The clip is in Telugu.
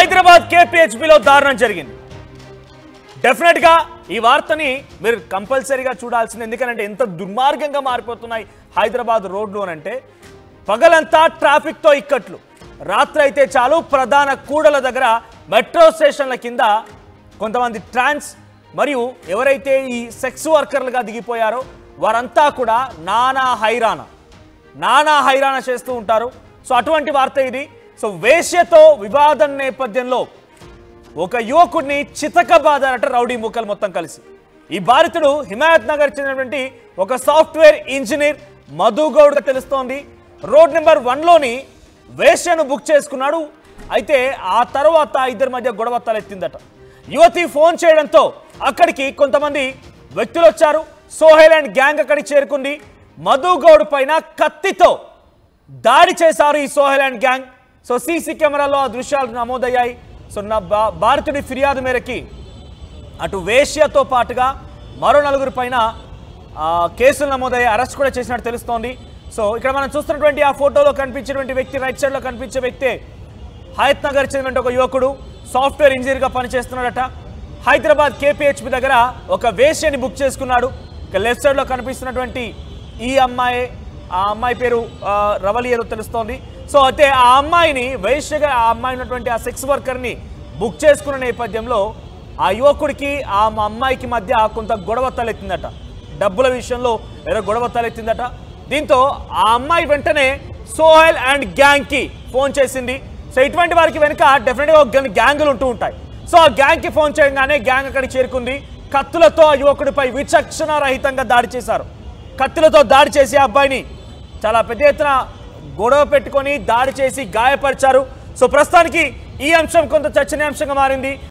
హైదరాబాద్ కేపీహెచ్బీలో దారుణం జరిగింది. డెఫినెట్ గా ఈ వార్తని మీరు కంపల్సరీగా చూడాల్సింది. ఎందుకంటే ఎంత దుర్మార్గంగా మారిపోతున్నాయి హైదరాబాద్ రోడ్లు అనంటే పగలంతా ట్రాఫిక్ తో ఇక్కట్లు, రాత్రి అయితే చాలు ప్రధాన కూడల దగ్గర మెట్రో స్టేషన్ల కింద కొంతమంది ట్రాన్స్ మరియు ఎవరైతే ఈ సెక్స్ వర్కర్లుగా దిగిపోయారో వారంతా కూడా నానా హైరాణ చేస్తూ ఉంటారు. సో అటువంటి వార్త ఇది. సో వేశ్యతో వివాదం నేపథ్యంలో ఒక యువకుడిని చితకబాదారట రౌడీ మూకలు మొత్తం కలిసి. ఈ బాధితుడు హిమాయత్ నగర్ చెందినటువంటి ఒక సాఫ్ట్వేర్ ఇంజనీర్ మధుగౌడ్గా తెలుస్తోంది. రోడ్ నెంబర్ 1లోని వేశ్యను బుక్ చేసుకున్నాడు. అయితే ఆ తర్వాత ఇద్దరి మధ్య గొడవ తలెత్తిందట. యువతి ఫోన్ చేయడంతో అక్కడికి కొంతమంది వ్యక్తులు వచ్చారు. సోహెల్ అండ్ గ్యాంగ్ అక్కడికి చేరుకుంది. మధుగౌడ్ పైన కత్తితో దాడి చేశారు ఈ Sohel and gang. So CC కెమెరాలో ఆ దృశ్యాలు నమోదయ్యాయి. సో భారతుడి ఫిర్యాదు మేరకి అటు వేశ్యతో పాటుగా మరో 4 పైన కేసులు నమోదయ్యాయి, అరెస్ట్ కూడా చేసినట్టు తెలుస్తోంది. సో ఇక్కడ మనం చూస్తున్నటువంటి ఆ ఫోటోలో కనిపించేటువంటి వ్యక్తి, రైట్ సైడ్లో కనిపించే వ్యక్తి హయత్ నగర్ చెందినటువంటి ఒక యువకుడు సాఫ్ట్వేర్ ఇంజనీర్గా పనిచేస్తున్నాడట. హైదరాబాద్ కేపీహెచ్బీ దగ్గర ఒక వేశ్యని బుక్ చేసుకున్నాడు. ఇక లెఫ్ట్ సైడ్లో కనిపిస్తున్నటువంటి ఈ అమ్మాయి, ఆ అమ్మాయి పేరు రవలి ఏదో తెలుస్తోంది. సో అయితే ఆ అమ్మాయిని వేశ్యగా, ఆ అమ్మాయి ఉన్నటువంటి ఆ సెక్స్ వర్కర్ని బుక్ చేసుకున్న నేపథ్యంలో ఆ యువకుడికి ఆ అమ్మాయికి మధ్య కొంత గొడవ తలెత్తిందట. డబ్బుల విషయంలో ఏదో గొడవ తలెత్తిందట. దీంతో ఆ అమ్మాయి వెంటనే సోహెల్ అండ్ గ్యాంగ్కి ఫోన్ చేసింది. సో ఇటువంటి వారికి వెనుక డెఫినెట్గా ఒక గ్యాంగులు ఉంటూ ఉంటాయి. సో ఆ గ్యాంగ్కి ఫోన్ చేయగానే గ్యాంగ్ అక్కడికి చేరుకుంది. కత్తులతో ఆ యువకుడిపై విచక్షణ రహితంగా దాడి చేశారు. కత్తులతో దాడి చేసి ఆ అబ్బాయిని చాలా పెద్ద ఎత్తున గొడవ పెట్టుకొని దాడి చేసి గాయపరిచారు. సో ప్రస్తుతానికి ఈ అంశం కొంత చర్చనీయాంశంగా మారింది.